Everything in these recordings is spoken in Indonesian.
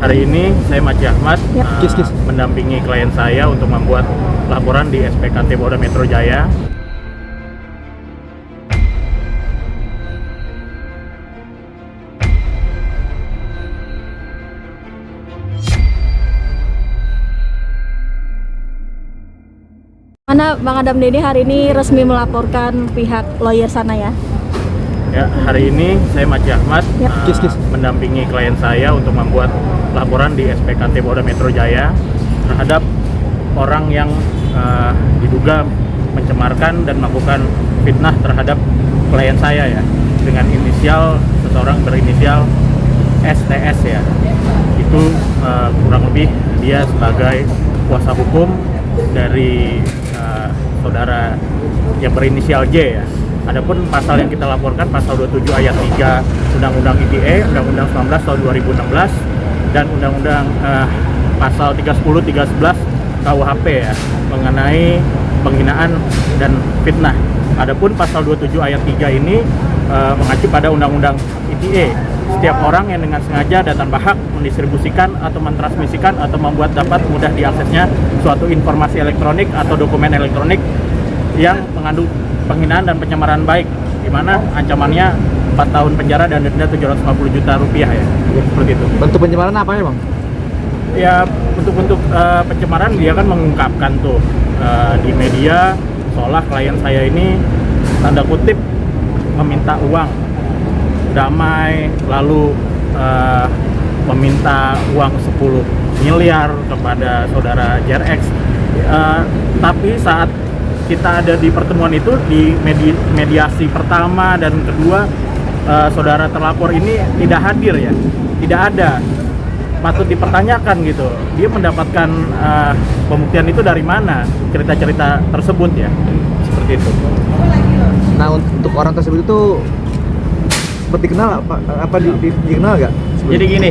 Hari ini saya Maci Ahmad Ya. mendampingi klien saya untuk membuat laporan di SPKT Polda Metro Jaya. Mana Bang Adam Dede hari ini resmi melaporkan pihak lawyer sana ya? Ya, hari ini saya Maci Ahmad Ya. mendampingi klien saya untuk membuat laporan di SPKT Polda Metro Jaya terhadap orang yang diduga mencemarkan dan melakukan fitnah terhadap klien saya ya, dengan inisial seseorang berinisial STS ya. Itu kurang lebih dia sebagai kuasa hukum dari saudara yang berinisial J ya. Adapun pasal yang kita laporkan pasal 27 ayat 3 Undang-Undang ITE, Undang-Undang 19 tahun 2016 dan Undang-Undang pasal 310 311 KUHP ya, mengenai penghinaan dan fitnah. Adapun pasal 27 ayat 3 ini mengacu pada Undang-Undang ITE. Setiap orang yang dengan sengaja dan tanpa hak mendistribusikan atau mentransmisikan atau membuat dapat mudah diaksesnya suatu informasi elektronik atau dokumen elektronik yang mengandung penghinaan dan pencemaran baik, di mana ancamannya 4 tahun penjara dan denda 750 juta rupiah ya. Seperti itu. Bentuk pencemaran apa ya, Bang? Ya, bentuk-bentuk pencemaran dia kan mengungkapkan tuh di media seolah klien saya ini tanda kutip meminta uang damai, lalu meminta uang 10 miliar kepada saudara JRX. Tapi saat kita ada di pertemuan itu, di mediasi pertama dan kedua, saudara terlapor ini tidak hadir ya, tidak ada. Patut dipertanyakan gitu, dia mendapatkan pembuktian itu dari mana, cerita-cerita tersebut ya, seperti itu. Nah, untuk orang tersebut itu seperti kenal apa dikenal nggak? Jadi gini,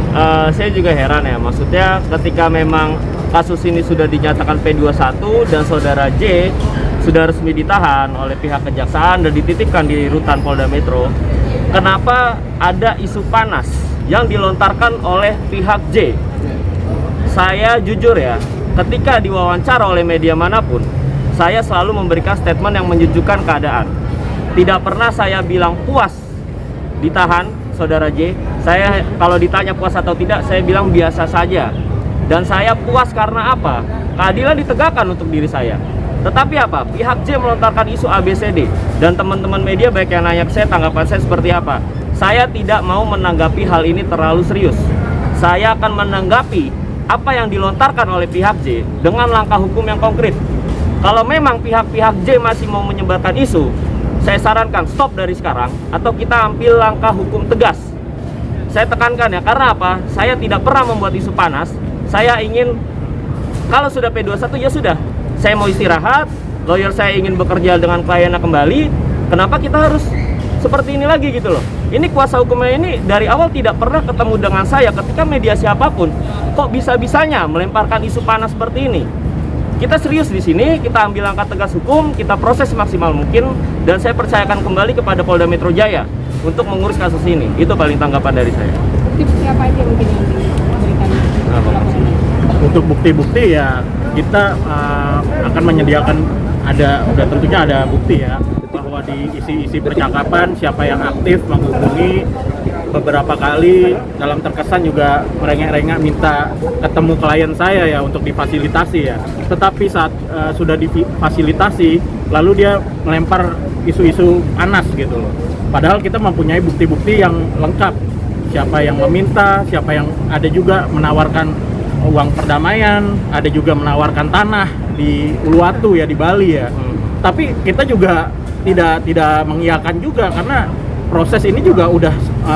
saya juga heran ya, maksudnya ketika memang kasus ini sudah dinyatakan P21 dan saudara J sudah resmi ditahan oleh pihak kejaksaan dan dititipkan di rutan Polda Metro, kenapa ada isu panas yang dilontarkan oleh pihak J? Saya jujur ya, ketika diwawancara oleh media manapun, saya selalu memberikan statement yang menyejukkan keadaan. Tidak pernah saya bilang puas ditahan saudara J. Saya kalau ditanya puas atau tidak, saya bilang biasa saja. Dan saya puas karena apa? Keadilan ditegakkan untuk diri saya. Tetapi apa? Pihak J melontarkan isu ABCD. Dan teman-teman media baik yang nanya ke saya, tanggapan saya seperti apa? Saya tidak mau menanggapi hal ini terlalu serius. Saya akan menanggapi apa yang dilontarkan oleh pihak J dengan langkah hukum yang konkret. Kalau memang pihak-pihak J masih mau menyebarkan isu, saya sarankan stop dari sekarang atau kita ambil langkah hukum tegas. Saya tekankan ya, karena apa? Saya tidak pernah membuat isu panas. Saya ingin, kalau sudah P21 ya sudah, saya mau istirahat, lawyer saya ingin bekerja dengan kliennya kembali. Kenapa kita harus seperti ini lagi gitu loh? Ini kuasa hukumnya ini dari awal tidak pernah ketemu dengan saya ketika media siapapun. Kok bisa-bisanya melemparkan isu panas seperti ini? Kita serius di sini, kita ambil langkah tegas hukum, kita proses maksimal mungkin, dan saya percayakan kembali kepada Polda Metro Jaya untuk mengurus kasus ini. Itu paling tanggapan dari saya. Tips apa aja mungkin yang diberikan? Untuk bukti-bukti ya, kita akan menyediakan, udah tentunya ada bukti ya, bahwa di isi percakapan siapa yang aktif menghubungi beberapa kali, dalam terkesan juga merengek-rengek minta ketemu klien saya ya untuk difasilitasi ya. Tetapi saat sudah difasilitasi, lalu dia melempar isu-isu panas gitu loh. Padahal kita mempunyai bukti-bukti yang lengkap. Siapa yang meminta, siapa yang ada juga menawarkan uang perdamaian, ada juga menawarkan tanah di Uluwatu ya, di Bali ya. Tapi kita juga tidak mengiyakan juga, karena proses ini juga udah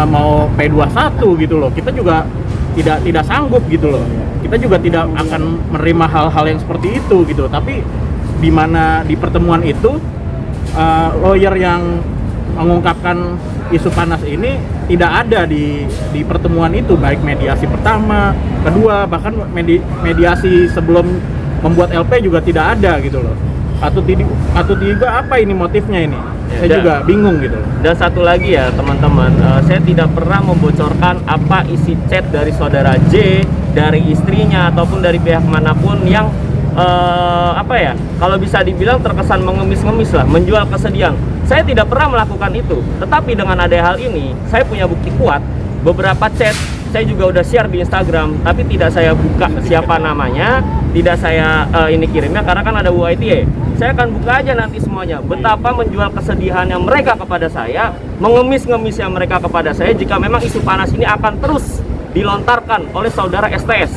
mau P21 gitu loh. Kita juga tidak sanggup gitu loh. Kita juga tidak akan menerima hal-hal yang seperti itu gitu. Tapi di mana di pertemuan itu lawyer yang mengungkapkan isu panas ini tidak ada di pertemuan itu, baik mediasi pertama, kedua, bahkan mediasi sebelum membuat LP juga tidak ada gitu loh. patut juga apa ini motifnya ini? Saya Dan- juga bingung gitu. Dan satu lagi ya teman-teman, saya tidak pernah membocorkan apa isi chat dari saudara J, dari istrinya ataupun dari pihak manapun yang kalau bisa dibilang terkesan mengemis-ngemis lah, menjual kesedihan. Saya tidak pernah melakukan itu. Tetapi dengan ada hal ini, saya punya bukti kuat. Beberapa chat saya juga udah share di Instagram, tapi tidak saya buka siapa namanya, tidak saya ini kirimnya karena kan ada UITE. Saya akan buka aja nanti semuanya. Betapa menjual kesedihannya mereka kepada saya, mengemis-ngemisnya mereka kepada saya jika memang isu panas ini akan terus dilontarkan oleh saudara STS.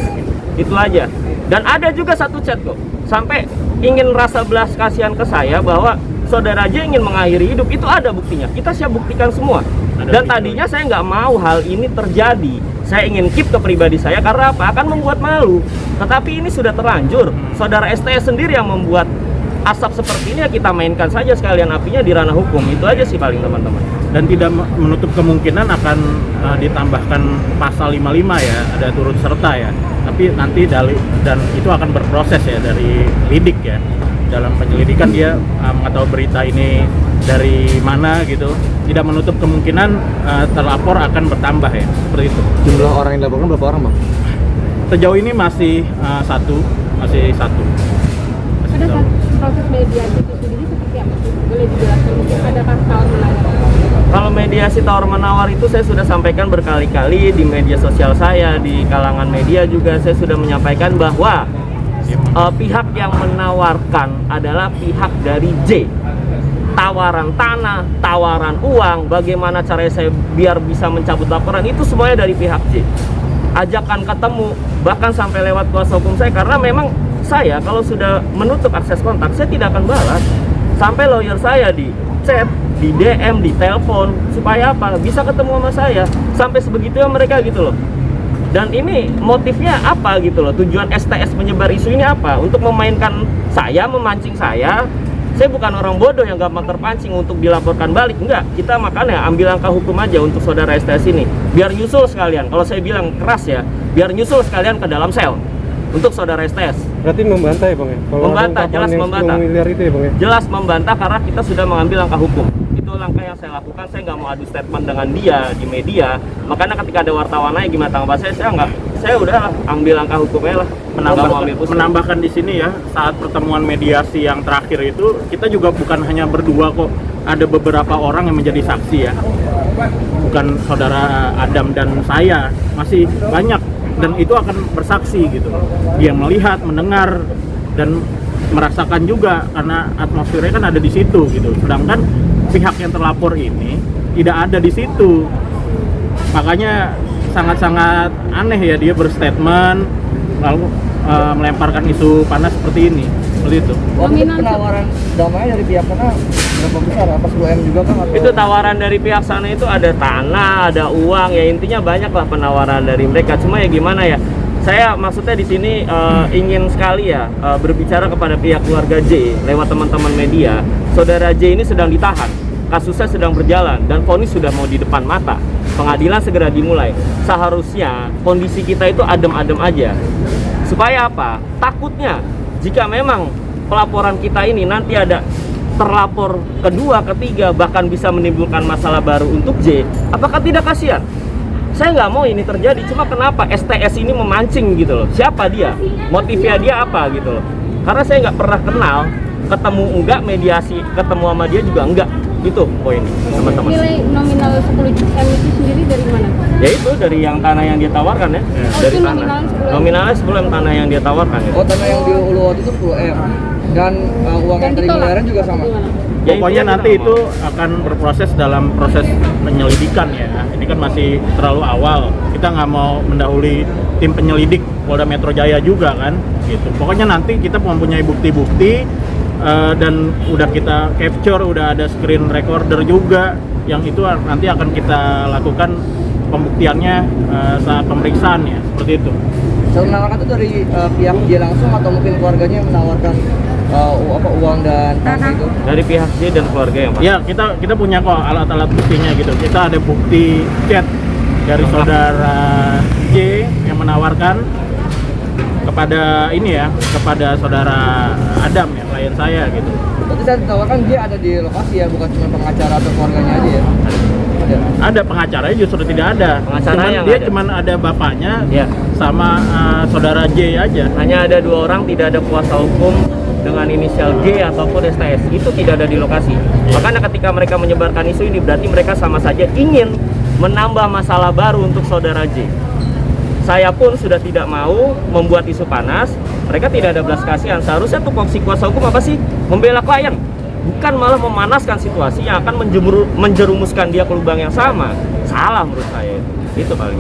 Itu aja. Dan ada juga satu chat kok, sampai ingin rasa belas kasihan ke saya bahwa saudara J ingin mengakhiri hidup. Itu ada buktinya, kita siap buktikan semua. Dan tadinya saya nggak mau hal ini terjadi. Saya ingin keep ke pribadi saya karena apa? Akan membuat malu. Tetapi ini sudah terlanjur. Saudara STS sendiri yang membuat asap seperti ini, ya kita mainkan saja sekalian apinya di ranah hukum. Itu aja sih paling teman-teman. Dan tidak menutup kemungkinan akan ditambahkan pasal 55 ya, ada turut serta ya. Tapi nanti dan itu akan berproses ya dari lidik ya. Dalam penyelidikan dia mengetahui berita ini dari mana gitu. Tidak menutup kemungkinan terlapor akan bertambah ya, seperti itu. Jumlah orang yang dilaporkan berapa orang, Bang? Sejauh ini masih satu. Ada proses mediasi itu sendiri seperti apa sih? Boleh dijelaskan mungkin adakah tawar menawar? Kalau mediasi tawar-menawar itu saya sudah sampaikan berkali-kali di media sosial saya, di kalangan media juga saya sudah menyampaikan bahwa pihak yang menawarkan adalah pihak dari J. Tawaran tanah, tawaran uang, bagaimana caranya saya biar bisa mencabut laporan, itu semuanya dari pihak J. Ajakan ketemu, bahkan sampai lewat kuasa hukum saya, karena memang saya kalau sudah menutup akses kontak, saya tidak akan balas. Sampai lawyer saya di chat, di DM, di telepon, supaya apa? Bisa ketemu sama saya. Sampai sebegitunya mereka gitu loh. Dan ini motifnya apa gitu loh? Tujuan STS menyebar isu ini apa? Untuk memainkan saya, memancing saya. Saya bukan orang bodoh yang gampang terpancing untuk dilaporkan balik. Enggak, kita makanya ambil langkah hukum aja untuk saudara STS ini. Biar nyusul sekalian, kalau saya bilang keras ya, biar nyusul sekalian ke dalam sel untuk saudara STS. Berarti membantah ya Bang ya? Kalau Membantah, ada jelas ungkapan yang membantah. 10 miliar itu ya Bang ya? Jelas membantah karena kita sudah mengambil langkah hukum. Itu langkah yang saya lakukan. Saya nggak mau adu statement dengan dia di media. Makanya ketika ada wartawan nanya gimana tanggapan saya nggak. Saya udah ambil langkah hukumnya lah. Nggak mau ambil pusing. Menambahkan di sini ya, saat pertemuan mediasi yang terakhir itu kita juga bukan hanya berdua kok, ada beberapa orang yang menjadi saksi ya, bukan saudara Adam dan saya, masih banyak, dan itu akan bersaksi gitu. Dia melihat, mendengar, dan merasakan juga karena atmosfernya kan ada di situ gitu. Sedangkan pihak yang terlapor ini tidak ada di situ, makanya sangat-sangat aneh ya dia berstatement lalu melemparkan isu panas seperti ini, seperti itu. Waktu penawaran damai dari pihak sana berapa besar? Apa 10M juga kan? Atau... Itu tawaran dari pihak sana itu ada tanah, ada uang, ya intinya banyak lah penawaran dari mereka. Cuma ya gimana ya? Saya maksudnya di sini ingin sekali ya berbicara kepada pihak keluarga J lewat teman-teman media. Saudara J ini sedang ditahan, kasusnya sedang berjalan dan vonis sudah mau di depan mata. Pengadilan segera dimulai. Seharusnya kondisi kita itu adem-adem aja. Supaya apa? Takutnya jika memang pelaporan kita ini nanti ada terlapor kedua, ketiga, bahkan bisa menimbulkan masalah baru untuk J, apakah tidak kasihan? Saya nggak mau ini terjadi, cuma kenapa STS ini memancing gitu loh? Siapa dia? Motifnya dia apa gitu loh? Karena saya nggak pernah kenal, ketemu enggak, mediasi ketemu sama dia juga enggak. Itu poinnya teman-teman. Nilai nominal 10M itu sendiri dari mana? Ya itu dari yang tanah yang dia tawarkan ya, dari itu tanah. nominalnya 10M. Nominalnya 10M tanah yang dia tawarkan ya. Oh, tanah yang di Uluwatu itu 10M. Dan uang yang dari miliaran juga sama. Gimana? Ya, Pokoknya itu nanti sama. itu akan berproses dalam proses penyelidikan ya. Ini kan masih terlalu awal. Kita nggak mau mendahului tim penyelidik Polda Metro Jaya juga kan, gitu. Pokoknya nanti kita mempunyai bukti-bukti dan udah kita capture, udah ada screen recorder juga, yang itu nanti akan kita lakukan pembuktiannya saat pemeriksaan ya, seperti itu. Selalu menawarkan itu dari pihak dia langsung atau mungkin keluarganya yang menawarkan uang dan tanah itu? Dari pihak J dan keluarga yang Ya, kita punya kok alat-alat buktinya gitu. Kita ada bukti chat dari saudara J yang menawarkan kepada ini ya, kepada saudara Adam ya, klien saya gitu. Berarti saya tawarkan dia ada di lokasi ya, bukan cuma pengacara atau keluarganya aja ya? Ada pengacaranya justru tidak ada. Pengacaranya Dia nggak ada. cuman ada bapaknya Ya. sama saudara J aja. Hanya ada 2 orang, tidak ada kuasa hukum dengan inisial G ataupun STS. Itu tidak ada di lokasi. Makanya ketika mereka menyebarkan isu ini, berarti mereka sama saja ingin menambah masalah baru untuk saudara J. Saya pun sudah tidak mau membuat isu panas. Mereka tidak ada belas kasihan. Seharusnya tupoksi kuasa hukum apa sih? Membela klien, bukan malah memanaskan situasi yang akan menjerumuskan dia ke lubang yang sama. Salah menurut saya itu paling.